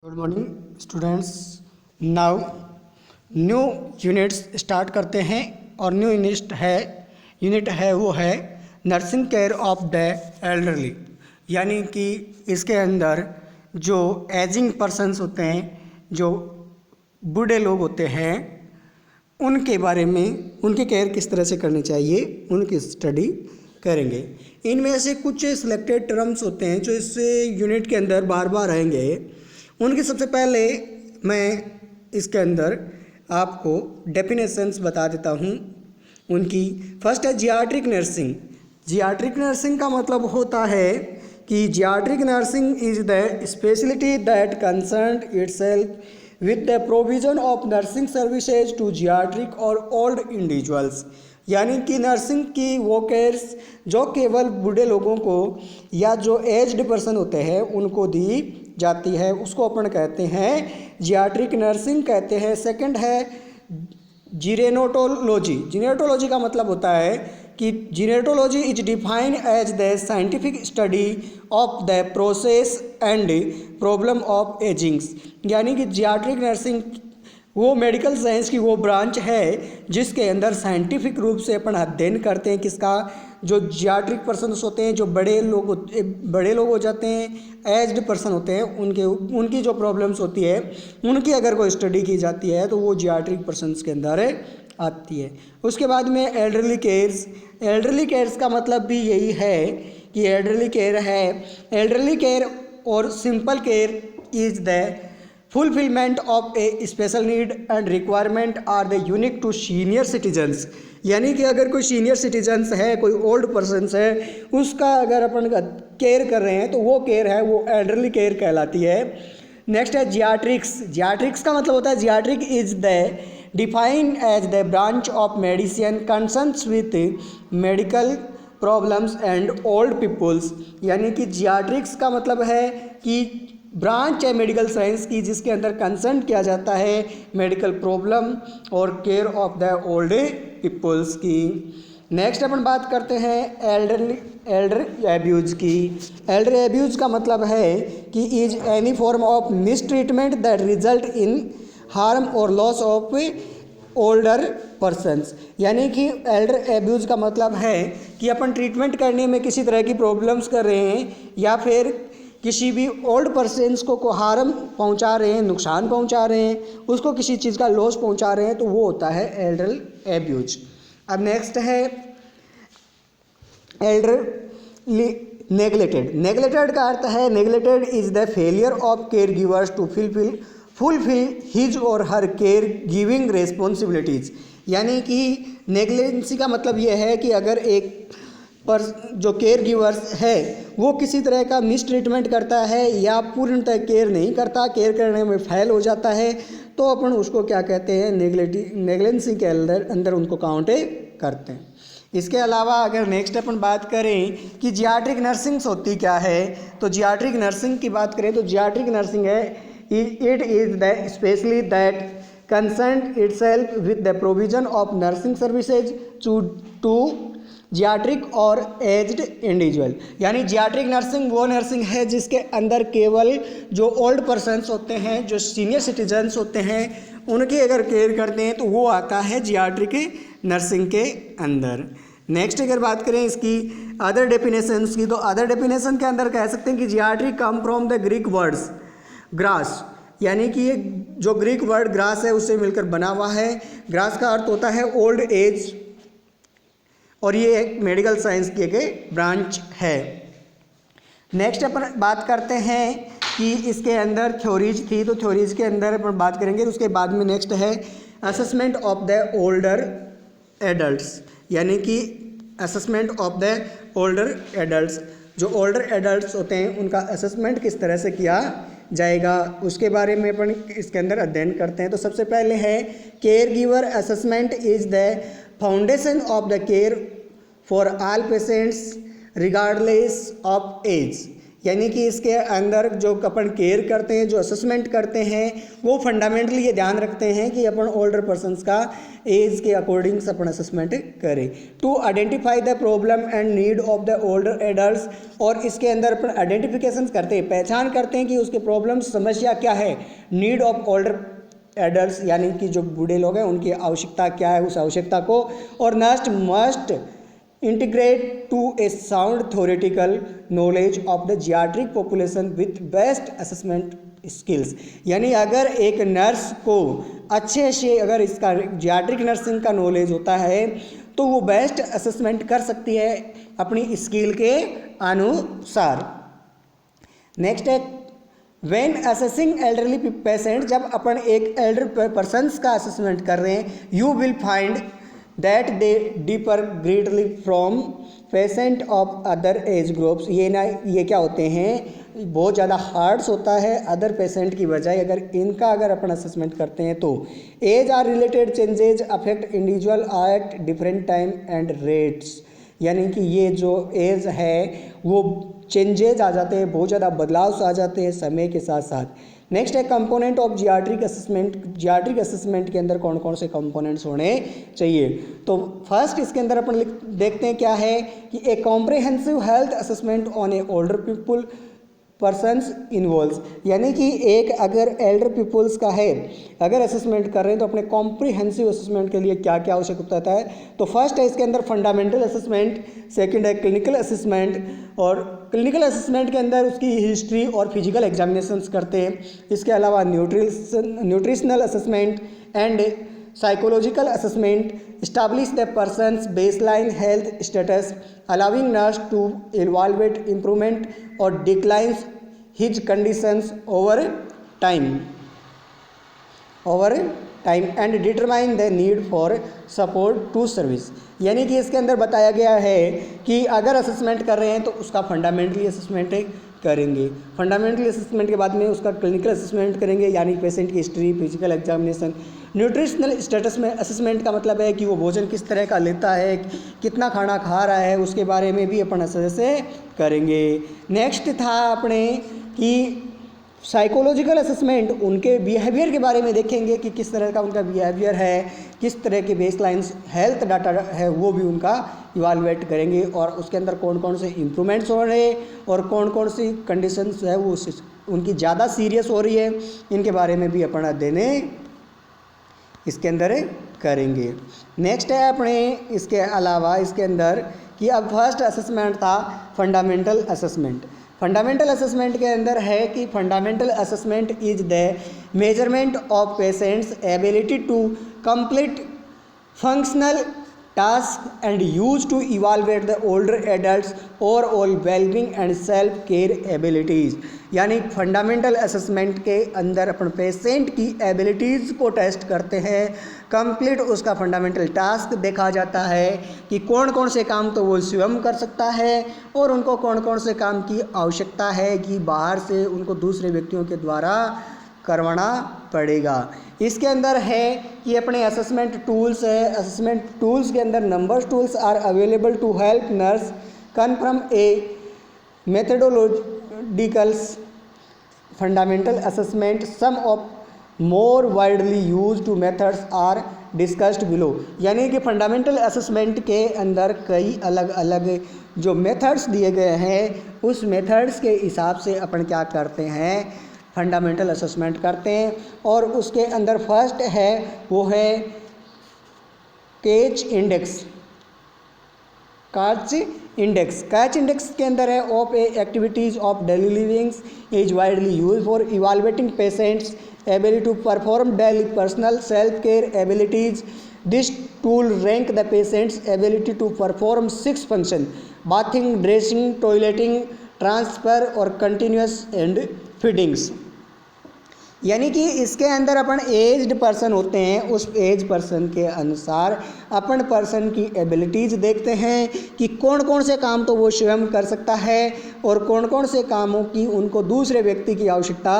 Good morning students. Now new units start करते हैं और न्यू यूनिट है वो है nursing care of the elderly. यानी कि इसके अंदर जो एजिंग पर्सन्स होते हैं, जो बूढ़े लोग होते हैं, उनके बारे में उनकी केयर किस तरह से करनी चाहिए उनकी स्टडी करेंगे। इनमें से कुछ सिलेक्टेड टर्म्स होते हैं जो इस यूनिट के अंदर बार बार आएंगे। उनकी सबसे पहले मैं इसके अंदर आपको डेफिनेशंस बता देता हूँ उनकी। फर्स्ट है जियाट्रिक नर्सिंग। जियाट्रिक नर्सिंग का मतलब होता है कि geriatric nursing is the speciality that concern itself with the provision of nursing services to geriatric और ओल्ड इंडिविजुअल्स। यानी कि नर्सिंग की वो केयर्स जो केवल बूढ़े लोगों को या जो एज्ड पर्सन होते हैं उनको दी जाती है, उसको अपन कहते हैं जियाट्रिक नर्सिंग कहते हैं। सेकंड है जीरेनोटोलॉजी। जीनेटोलॉजी का मतलब होता है कि gerontology is defined as the scientific study of the process and problem of agings. यानी कि जियाट्रिक नर्सिंग वो मेडिकल साइंस की वो ब्रांच है जिसके अंदर साइंटिफिक रूप से अपन अध्ययन करते हैं किसका, जो जियाट्रिक पर्सन्स होते हैं, जो बड़े लोग हो जाते हैं, एज्ड पर्सन होते हैं, उनकी जो प्रॉब्लम्स होती है उनकी अगर कोई स्टडी की जाती है तो वो जियाट्रिक पर्सन्स के अंदर आती है। उसके बाद में एल्डरली केयर्स। एल्डरली केयर्स का मतलब भी यही है कि एल्डरली केयर और simple care is the fulfilment of a special need and requirement are the unique to senior citizens. यानी कि अगर कोई सीनियर सिटीजन्स है, कोई ओल्ड पर्सनस है, उसका अगर अपन केयर कर रहे हैं तो वो केयर है वो एल्डरली केयर कहलाती है। नेक्स्ट है जियाट्रिक्स। जियाट्रिक्स का मतलब होता है geriatric is the defined as the branch of medicine concerns with medical problems and old peoples. यानी कि जियाट्रिक्स का मतलब है कि ब्रांच है मेडिकल साइंस की जिसके अंदर कंसर्न किया जाता है मेडिकल प्रॉब्लम और care of the old peoples की। नेक्स्ट अपन बात करते हैं एल्डर एब्यूज की। एल्डर एब्यूज का मतलब है कि is any form of mistreatment that result in harm और लॉस ऑफ ओल्डर पर्सन्स। यानी कि एल्डर एब्यूज का मतलब है कि अपन ट्रीटमेंट करने में किसी तरह की प्रॉब्लम्स कर रहे हैं या फिर किसी भी ओल्ड पर्सन्स को हार्म पहुंचा रहे हैं, नुकसान पहुंचा रहे हैं, उसको किसी चीज़ का लॉस पहुंचा रहे हैं, तो वो होता है एल्डर एब्यूज। अब नेक्स्ट है एल्डरली नेग्लेक्टेड। नेग्लेक्टेड का अर्थ है neglected is the failure of care givers to fulfil his or her care giving responsibilities. यानी कि नेग्लेंसी का मतलब ये है कि अगर एक पर जो केयर गिवर्स है वो किसी तरह का मिस ट्रीटमेंट करता है या पूर्णतः केयर नहीं करता, केयर करने में फेल हो जाता है, तो अपन उसको क्या कहते हैं नेग्लेंसी के अंदर उनको काउंट करते हैं। इसके अलावा अगर नेक्स्ट अपन बात करें कि जियाट्रिक नर्सिंग होती क्या है, तो जियाट्रिक नर्सिंग की बात करें तो जियाट्रिक नर्सिंग है it is the specially that concern itself with the provision of nursing services to geriatric और एज्ड इंडिविजुअल। यानी जियाट्रिक नर्सिंग वो नर्सिंग है जिसके अंदर केवल जो ओल्ड पर्सन्स होते हैं, जो सीनियर सिटीजन्स होते हैं, उनकी अगर केयर करते हैं तो वो आता है जियाट्रिक नर्सिंग के अंदर। नेक्स्ट अगर बात करें इसकी अदर डेफिनेशंस की, तो अदर डेफिनेशन के अंदर कह सकते हैं कि geriatric come from the Greek words geras. यानी कि ये जो ग्रीक वर्ड ग्रास है उससे मिलकर बना हुआ है। ग्रास का अर्थ होता है ओल्ड एज और ये एक मेडिकल साइंस की एक ब्रांच है। नेक्स्ट अपन बात करते हैं कि इसके अंदर थ्योरीज थी, तो थ्योरीज के अंदर अपन बात करेंगे। उसके बाद में नेक्स्ट है assessment of the older adults. यानी कि assessment of the older adults, जो ओल्डर एडल्ट्स होते हैं उनका असेसमेंट किस तरह से किया जाएगा उसके बारे में अपन इसके अंदर अध्ययन करते हैं। तो सबसे पहले है care giver assessment is the foundation of the care for all patients regardless of age. यानी कि इसके अंदर जो अपन केयर करते हैं, जो असेसमेंट करते हैं, वो फंडामेंटली ये ध्यान रखते हैं कि अपन ओल्डर पर्सनस का एज के अकॉर्डिंग अपन असेसमेंट करें। To identify the problem and need of the older adults, और इसके अंदर अपन आइडेंटिफिकेशन करते हैं, पहचान करते हैं कि उसके प्रॉब्लम समस्या क्या है। नीड ऑफ ओल्डर एडल्ट्स यानी कि जो बूढ़े लोग हैं उनकी आवश्यकता क्या है, उस आवश्यकता को। और next must integrate to a sound theoretical knowledge of the geriatric population with best assessment skills। यानी अगर एक नर्स को अच्छे से अगर इसका जियाट्रिक नर्सिंग का नॉलेज होता है तो वो बेस्ट असेसमेंट कर सकती है अपनी स्किल के अनुसार। नेक्स्ट है व्हेन असेसिंग एल्डरली पेशेंट, जब अपन एक एल्डर पर्सनस का असेसमेंट कर रहे हैं, you will find that they differ greatly from patient of other age groups. ये क्या होते हैं, बहुत ज़्यादा हार्ड्स होता है अदर पेशेंट की बजाय अगर इनका अगर अपन असेसमेंट करते हैं तो। Age are related changes affect individual at different time and rates, यानी कि ये जो एज है वो चेंजेज आ जाते हैं, बहुत ज़्यादा बदलाव आ जाते हैं समय के साथ साथ। नेक्स्ट है कंपोनेंट ऑफ जियाट्रिक असेसमेंट। जियाट्रिक असेसमेंट के अंदर कौन कौन से कंपोनेंट्स होने चाहिए, तो फर्स्ट इसके अंदर अपन देखते हैं क्या है कि a comprehensive health assessment on a older people persons involves, यानी कि एक अगर एल्डर पीपल्स का है अगर असेसमेंट कर रहे हैं तो अपने कॉम्प्रिहेंसिव असेसमेंट के लिए क्या क्या आवश्यक होता है। तो फर्स्ट है इसके अंदर फंडामेंटल असेसमेंट, सेकंड है क्लिनिकल असेसमेंट, और क्लिनिकल असेसमेंट के अंदर उसकी हिस्ट्री और फिजिकल एग्जामिनेशंस करते हैं। इसके अलावा nutritional assessment and psychological assessment establish the person's baseline health status, allowing nurse to evaluate improvement or declines his conditions over time and determine the need for support to service। यानी कि इसके अंदर बताया गया है कि अगर असेसमेंट कर रहे हैं तो उसका फंडामेंटली असेसमेंट करेंगे, फंडामेंटली असेसमेंट के बाद में उसका क्लिनिकल असेसमेंट करेंगे यानी पेशेंट की history, physical examination. Nutritional status में असेसमेंट का मतलब है कि वो भोजन किस तरह का लेता है, कितना खाना खा रहा है, उसके बारे में भी अपन से करेंगे। नेक्स्ट था अपने कि साइकोलॉजिकल असेसमेंट, उनके बिहेवियर के बारे में देखेंगे कि किस तरह का उनका बिहेवियर है, किस तरह के बेसलाइंस हेल्थ डाटा है वो भी उनका इवालुएट करेंगे, और उसके अंदर कौन कौन से इम्प्रूवमेंट्स हो रहे हैं और कौन कौन सी कंडीशंस है वो उनकी ज़्यादा सीरियस हो रही है, इनके बारे में भी अपन देने इसके अंदर करेंगे। नेक्स्ट है अपने इसके अलावा इसके अंदर कि अब फर्स्ट असेसमेंट था फंडामेंटल असेसमेंट। फंडामेंटल असेसमेंट के अंदर है कि fundamental assessment is the measurement of patients ability to complete functional task and use to evaluate the older adults overall wellbeing and self care abilities. यानी fundamental assessment के अंदर अपन patient की abilities को टेस्ट करते हैं, कंप्लीट उसका fundamental task देखा जाता है कि कौन कौन से काम तो वो स्वयं कर सकता है और उनको कौन कौन से काम की आवश्यकता है कि बाहर से उनको दूसरे व्यक्तियों के द्वारा करवाना पड़ेगा। इसके अंदर है कि अपने असेसमेंट टूल्स है, असेसमेंट टूल्स के अंदर number tools are available to help nurse confirm a methodologicals fundamental assessment, some of more widely used methods are discussed below। यानी कि फंडामेंटल असेसमेंट के अंदर कई अलग अलग जो मेथड्स दिए गए हैं उस मेथड्स के हिसाब से अपन क्या करते हैं, फंडामेंटल असेसमेंट करते हैं। और उसके अंदर फर्स्ट है वो है कैच इंडेक्स। कैच इंडेक्स के अंदर है of activities of daily livings is widely use for evaluating patient's ability to perform daily personal self care abilities. This tool rank the patient's ability to perform 6 function: bathing, dressing, toileting, transfer और continuous and feedings. यानी कि इसके अंदर अपन aged person होते हैं, उस as person के अनुसार अपन पर्सन की एबिलिटीज़ देखते हैं कि कौन कौन से काम तो वो स्वयं कर सकता है और कौन कौन से कामों की उनको दूसरे व्यक्ति की आवश्यकता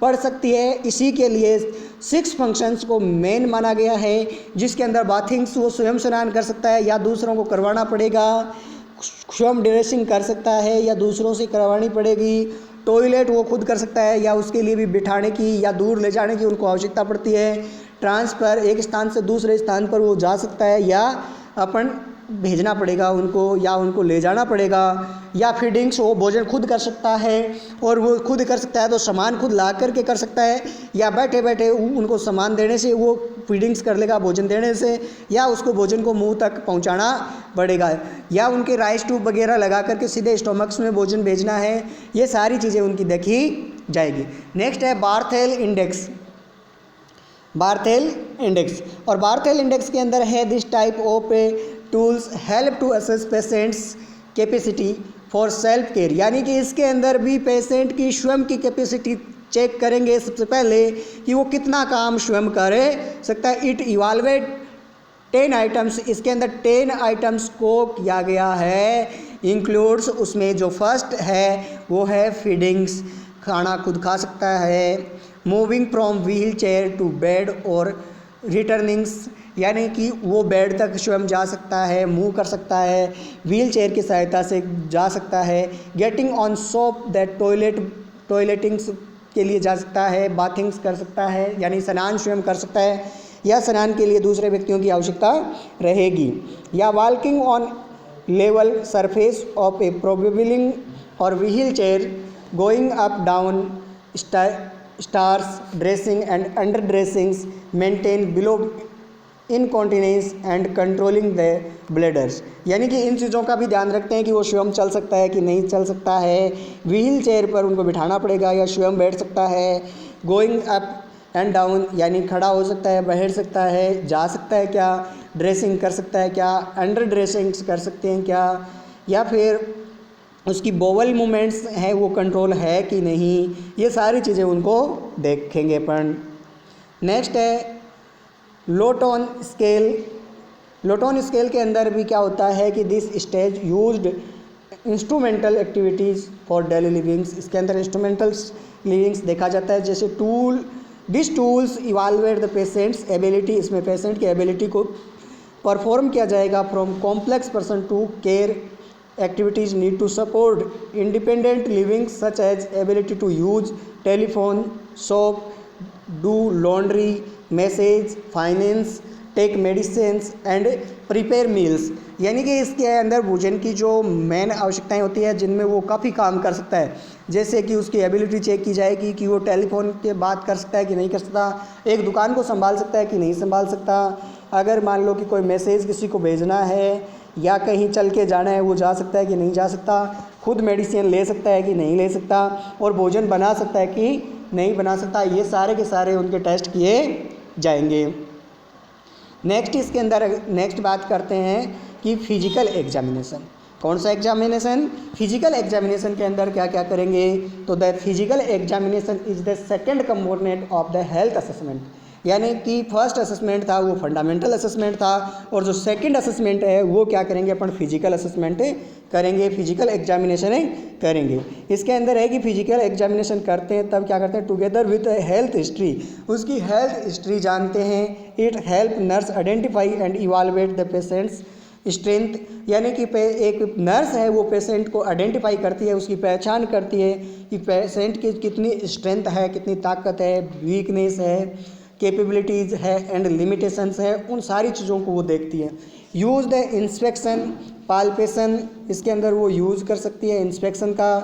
पड़ सकती है। इसी के लिए 6 फंक्शंस को मेन माना गया है, जिसके अंदर बाथिंग्स वो स्वयं स्नान कर सकता है या दूसरों को करवाना पड़ेगा, स्वयं ड्रेसिंग कर सकता है या दूसरों से करवानी पड़ेगी, टॉयलेट वो खुद कर सकता है या उसके लिए भी बिठाने की या दूर ले जाने की उनको आवश्यकता पड़ती है, ट्रांसफ़र एक स्थान से दूसरे स्थान पर वो जा सकता है या अपन भेजना पड़ेगा उनको या उनको ले जाना पड़ेगा, या फीडिंग्स वो भोजन खुद कर सकता है और वो खुद कर सकता है तो सामान खुद ला करके कर सकता है, या बैठे बैठे उनको सामान देने से वो फीडिंग्स कर लेगा भोजन देने से, या उसको भोजन को मुंह तक पहुंचाना पड़ेगा, या उनके राइस ट्यूब वगैरह लगा करके सीधे स्टोमक्स में भोजन भेजना है। ये सारी चीज़ें उनकी देखी जाएगी। नेक्स्ट है बार्थेल इंडेक्स। बार्थेल इंडेक्स, और बार्थेल इंडेक्स के अंदर है this type of tools help to assess patients capacity for self care, यानी कि इसके अंदर भी पेशेंट की स्वयं की कैपेसिटी चेक करेंगे सबसे पहले कि वो कितना काम स्वयं कर सकता है। इट इवाल्वेट 10 आइटम्स, इसके अंदर 10 आइटम्स को किया गया है, इंक्लूड्स, उसमें जो फर्स्ट है वो है फीडिंग्स, खाना खुद खा सकता है, moving from wheel chair to bed और रिटर्निंग्स, यानी कि वो बेड तक स्वयं जा सकता है, मूव कर सकता है, व्हील चेयर की सहायता से जा सकता है, गेटिंग ऑन सोप दैट टॉयलेटिंग्स के लिए जा सकता है, बाथिंग्स कर सकता है यानी स्नान स्वयं कर सकता है या स्नान के लिए दूसरे व्यक्तियों की आवश्यकता रहेगी, या walking on level surface of a probabling और wheel chair, going up down stairs, dressing and under dressings, maintain below incontinence and controlling the bladders, यानी कि इन चीज़ों का भी ध्यान रखते हैं कि वो स्वयं चल सकता है कि नहीं चल सकता है, व्हील चेयर पर उनको बिठाना पड़ेगा या स्वयं बैठ सकता है, गोइंग अप एंड डाउन यानी खड़ा हो सकता है, बैठ सकता है, जा सकता है क्या, ड्रेसिंग कर सकता है क्या, अंडर ड्रेसिंग्स कर सकते हैं क्या, या फिर उसकी बोवल मूवमेंट्स हैं वो कंट्रोल है कि नहीं, ये सारी चीज़ें उनको देखेंगे अपन। नेक्स्ट है लोटोन स्केल। लोटोन स्केल के अंदर भी क्या होता है कि this stage used instrumental activities for daily livings, इसके अंदर इंस्ट्रूमेंटल्स लिविंग्स देखा जाता है, जैसे this tools evaluate the patient's ability, इसमें पेशेंट की एबिलिटी को परफॉर्म किया जाएगा from complex person to care activities need to support independent living such as ability to use telephone, shop, do laundry, message, finance, take medicines and prepare meals, यानी कि इसके अंदर भोजन की जो मेन आवश्यकताएं होती है जिनमें वो काफ़ी काम कर सकता है, जैसे कि उसकी एबिलिटी चेक की जाएगी कि वो टेलीफोन के बात कर सकता है कि नहीं कर सकता, एक दुकान को संभाल सकता है कि नहीं संभाल सकता, अगर मान लो कि कोई मैसेज किसी को भेजना है या कहीं चल के जाना है वो जा सकता है कि नहीं जा सकता, खुद मेडिसिन ले सकता है कि नहीं ले सकता, और भोजन बना सकता है कि नहीं बना सकता, ये सारे के सारे उनके टेस्ट किए जाएंगे। नेक्स्ट इसके अंदर नेक्स्ट बात करते हैं कि फिजिकल एग्जामिनेशन। कौन सा एग्जामिनेशन? फिजिकल एग्जामिनेशन के अंदर क्या क्या करेंगे, तो the physical examination is the second component of the health assessment, यानी कि फर्स्ट असेसमेंट था वो फंडामेंटल असेसमेंट था, और जो सेकंड असेसमेंट है वो क्या करेंगे अपन फिजिकल असेसमेंट करेंगे, फिजिकल एग्जामिनेशन करेंगे। इसके अंदर है कि फिजिकल एग्जामिनेशन करते हैं तब क्या करते हैं, टुगेदर विद हेल्थ हिस्ट्री, उसकी हेल्थ हिस्ट्री जानते हैं, it help nurse identify and evaluate the patients strength, यानी कि एक नर्स है वो पेशेंट को आइडेंटिफाई करती है, उसकी पहचान करती है कि पेशेंट की कितनी स्ट्रेंथ है, कितनी ताकत है, वीकनेस है, कैपेबिलिटीज़ है एंड लिमिटेशंस है, उन सारी चीज़ों को वो देखती है। यूज़ द इंस्पेक्शन पाल्पेशन, इसके अंदर वो यूज़ कर सकती है इंस्पेक्शन का,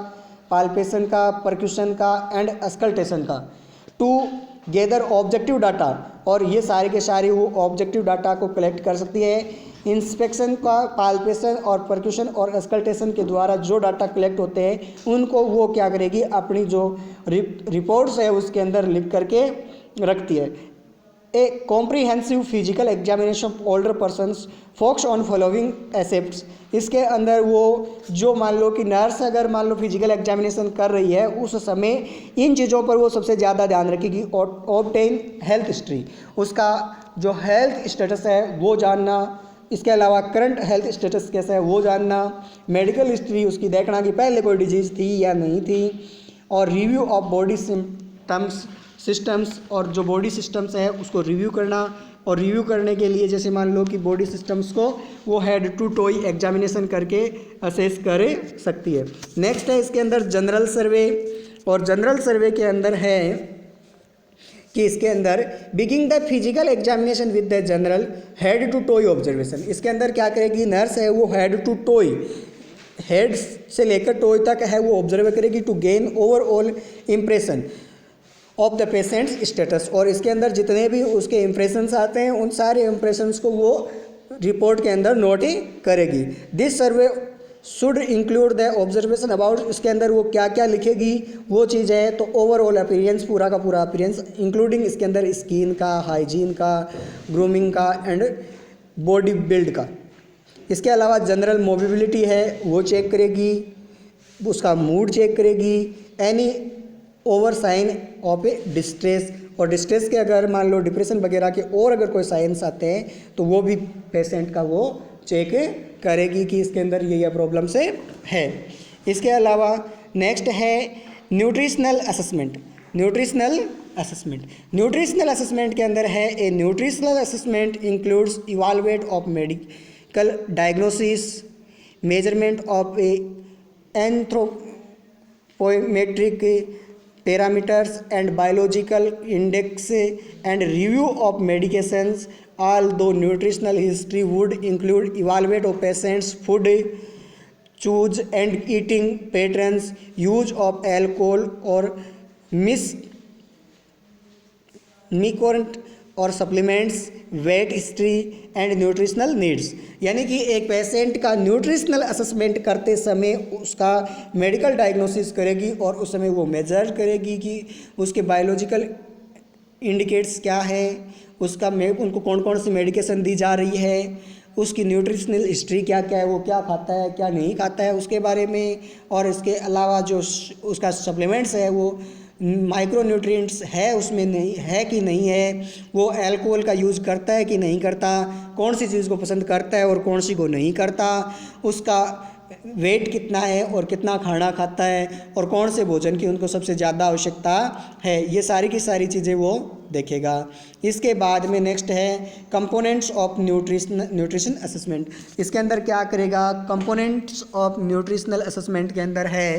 पाल्पेशन का, परक्यूशन का एंड अस्कल्टेशन का, टू गैदर ऑब्जेक्टिव डाटा, और ये सारे के सारे वो ऑब्जेक्टिव डाटा को कलेक्ट कर सकती है। इंस्पेक्शन का, पाल्पेशन और परक्यूशन और अस्कल्टेशन के द्वारा जो डाटा कलेक्ट होते हैं उनको वो क्या करेगी, अपनी जो रिपोर्ट्स है उसके अंदर लिख करके रखती है। A comprehensive physical examination of older persons focus on following aspects, इसके अंदर वो जो मान लो कि नर्स अगर मान लो फिजिकल एग्जामिनेशन कर रही है उस समय इन चीज़ों पर वो सबसे ज़्यादा ध्यान रखेगी। ऑब्टेन हेल्थ हिस्ट्री, उसका जो हेल्थ स्टेटस है वो जानना, इसके अलावा करंट हेल्थ स्टेटस कैसा है वो जानना, मेडिकल हिस्ट्री उसकी देखना कि पहले कोई डिजीज़ थी या नहीं थी, और review of body symptoms systems और जो बॉडी सिस्टम्स है उसको रिव्यू करना, और रिव्यू करने के लिए जैसे मान लो कि बॉडी सिस्टम्स को वो हेड टू टोई एग्जामिनेशन करके असेस कर सकती है। नेक्स्ट है इसके अंदर जनरल सर्वे, और जनरल सर्वे के अंदर है कि इसके अंदर begin the physical examination with the general head to toe observation. इसके अंदर क्या करेगी, नर्स है वो हेड टू टोई, हेड से लेकर टोई तक है वो ऑब्जर्व करेगी to gain overall impression of the patient's status, और इसके अंदर जितने भी उसके इम्प्रेशंस आते हैं उन सारे इम्प्रेशंस को वो रिपोर्ट के अंदर नोट करेगी। This survey should include the observation about, इसके अंदर वो क्या क्या लिखेगी वो चीज़ है, तो ओवरऑल अपीयरेंस, पूरा का पूरा अपीयरेंस इंक्लूडिंग इसके अंदर स्किन का, हाइजीन का, ग्रूमिंग का एंड बॉडी बिल्ड का। इसके अलावा जनरल मोबिलिटी है वो चेक करेगी, उसका मूड चेक करेगी, any over sign of a distress, और डिस्ट्रेस के अगर मान लो डिप्रेशन वगैरह के और अगर कोई साइंस आते हैं तो वो भी पेशेंट का वो चेक करेगी कि इसके अंदर ये प्रॉब्लम से है। इसके अलावा नेक्स्ट है न्यूट्रिशनल असेसमेंट। न्यूट्रिशनल असेसमेंट के अंदर है a nutritional assessment includes evaluate of medical diagnosis, measurement of a anthropometric parameters and biological index and review of medications, although nutritional history would include evaluate of patients' food choose and eating patterns, use of alcohol or misconduct और supplements, weight history and nutritional needs. यानी कि एक patient का nutritional assessment करते समय उसका medical diagnosis करेगी और उस समय वो मेजर करेगी कि उसके बायोलॉजिकल इंडिकेट्स क्या है, उसका उनको कौन कौन सी मेडिकेशन दी जा रही है, उसकी न्यूट्रिशनल हिस्ट्री क्या क्या है, वो क्या खाता है क्या नहीं खाता है उसके बारे में, और इसके अलावा जो उसका सप्लीमेंट्स है वो माइक्रो न्यूट्रिएंट्स है उसमें नहीं है कि नहीं है, वो अल्कोहल का यूज़ करता है कि नहीं करता, कौन सी चीज़ को पसंद करता है और कौन सी को नहीं करता, उसका वेट कितना है और कितना खाना खाता है, और कौन से भोजन की उनको सबसे ज़्यादा आवश्यकता है, ये सारी की सारी चीज़ें वो देखेगा। इसके बाद में नेक्स्ट है कंपोनेंट्स ऑफ न्यूट्रिशन असेसमेंट। इसके अंदर क्या करेगा, कंपोनेंट्स ऑफ न्यूट्रिशनल असेसमेंट के अंदर है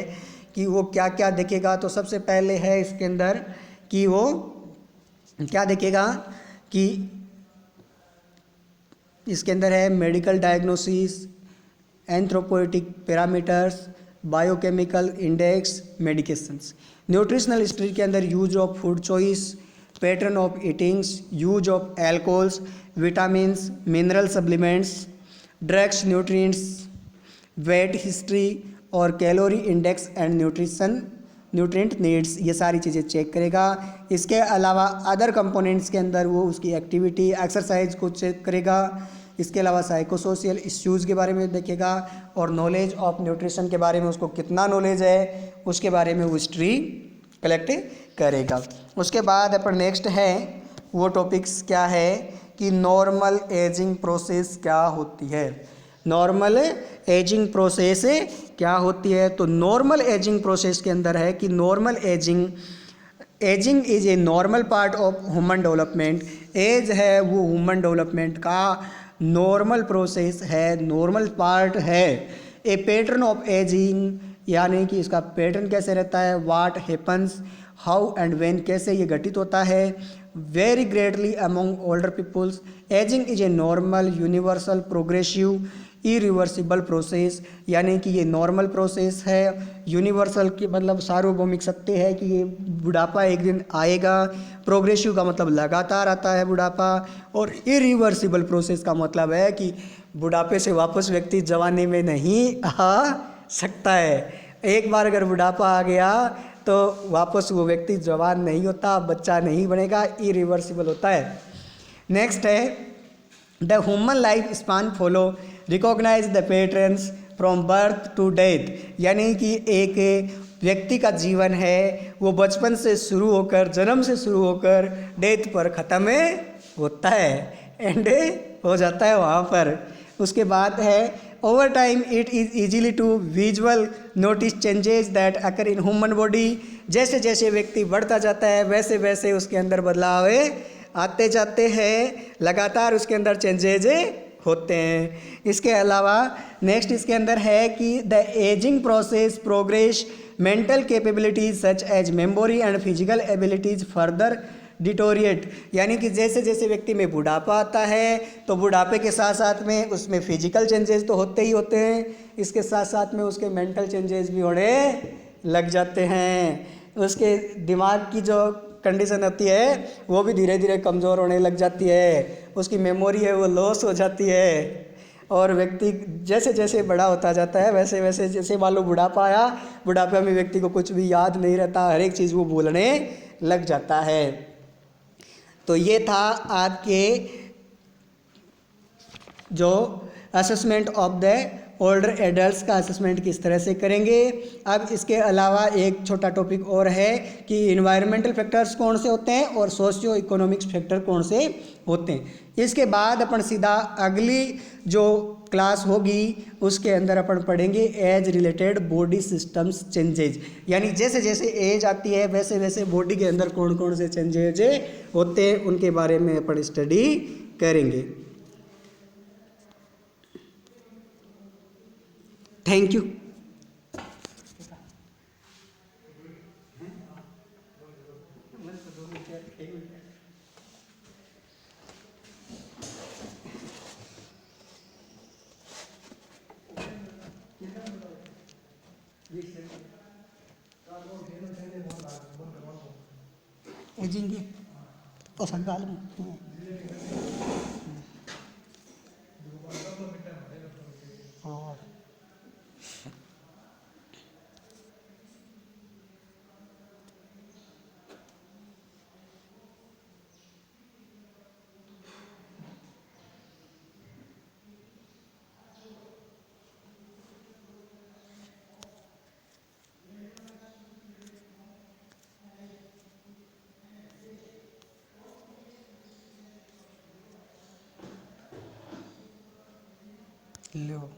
कि वो क्या क्या देखेगा। तो सबसे पहले है इसके अंदर कि वो क्या देखेगा कि इसके अंदर है medical diagnosis, anthropometric parameters, biochemical index, medications. Nutritional history के अंदर use of food choice, pattern of eatings, use of alcohols, vitamins, mineral supplements, drugs, nutrients, weight history और calorie index and nutrient needs, ये सारी चीज़ें check करेगा। इसके अलावा other components के अंदर वो उसकी एक्टिविटी, एक्सरसाइज को चेक करेगा। इसके अलावा साइकोसोशियल इश्यूज़ के बारे में देखेगा, और नॉलेज ऑफ न्यूट्रिशन के बारे में उसको कितना नॉलेज है उसके बारे में वो हिस्ट्री कलेक्ट करेगा। उसके बाद अपन नेक्स्ट है वो टॉपिक्स क्या है कि नॉर्मल एजिंग प्रोसेस क्या होती है। नॉर्मल एजिंग प्रोसेस क्या होती है, तो नॉर्मल एजिंग प्रोसेस के अंदर है कि normal ageing is a normal part of human development. Age है वो ह्यूमन डेवलपमेंट का नॉर्मल प्रोसेस है, नॉर्मल पार्ट है। ए पैटर्न ऑफ एजिंग, यानी कि इसका पैटर्न कैसे रहता है, what happens, how and when, कैसे ये घटित होता है, vary greatly among older peoples. Ageing is a normal universal progressive irreversible process, यानी कि ये नॉर्मल प्रोसेस है, यूनिवर्सल की मतलब सार्वभौमिक सत्य है कि ये बुढ़ापा एक दिन आएगा। प्रोग्रेसिव का मतलब लगातार आता है बुढ़ापा, और इरिवर्सिबल प्रोसेस का मतलब है कि बुढ़ापे से वापस व्यक्ति जवानी में नहीं आ सकता है। एक बार अगर बुढ़ापा आ गया तो वापस वो व्यक्ति जवान नहीं होता, बच्चा नहीं बनेगा, इरिवर्सिबल होता है। नेक्स्ट है the human life span follow recognise the patterns from birth to death, यानी कि एक व्यक्ति का जीवन है वो बचपन से शुरू होकर, जन्म से शुरू होकर डेथ पर ख़त्म होता है, एंड हो जाता है वहाँ पर। उसके बाद है over time it is easily to visual notice changes that occur in human body. जैसे जैसे व्यक्ति बढ़ता जाता है वैसे वैसे उसके अंदर बदलाव आते जाते हैं, लगातार उसके अंदर चेंजेज होते हैं। इसके अलावा नेक्स्ट इसके अंदर है कि the ageing process progress mental capabilities such as memory and physical abilities further deteriorate. यानी कि जैसे जैसे व्यक्ति में बुढ़ापा आता है तो बुढ़ापे के साथ साथ में उसमें फिजिकल चेंजेस तो होते ही होते हैं, इसके साथ साथ में उसके मेंटल चेंजेस भी होने लग जाते हैं। उसके दिमाग की जो कंडीशन होती है वो भी धीरे धीरे कमज़ोर होने लग जाती है, उसकी मेमोरी है वो लॉस हो जाती है। और व्यक्ति जैसे जैसे बड़ा होता जाता है वैसे वैसे, जैसे मान लो बुढ़ापा आया, बुढ़ापे में व्यक्ति को कुछ भी याद नहीं रहता, हर एक चीज़ वो भूलने लग जाता है। तो ये था आपके जो assessment of the older adults का असेसमेंट किस तरह से करेंगे। अब इसके अलावा एक छोटा टॉपिक और है कि इन्वायरमेंटल फैक्टर्स कौन से होते हैं और सोशियो इकोनॉमिक्स फैक्टर कौन से होते हैं। इसके बाद अपन सीधा अगली जो क्लास होगी उसके अंदर अपन पढ़ेंगे age related body systems changes. यानी जैसे जैसे एज आती है वैसे वैसे बॉडी के अंदर कौन कौन से चेंजेज होते हैं उनके बारे में अपन स्टडी करेंगे। Thank you. एजिंग तो संगाल में और लो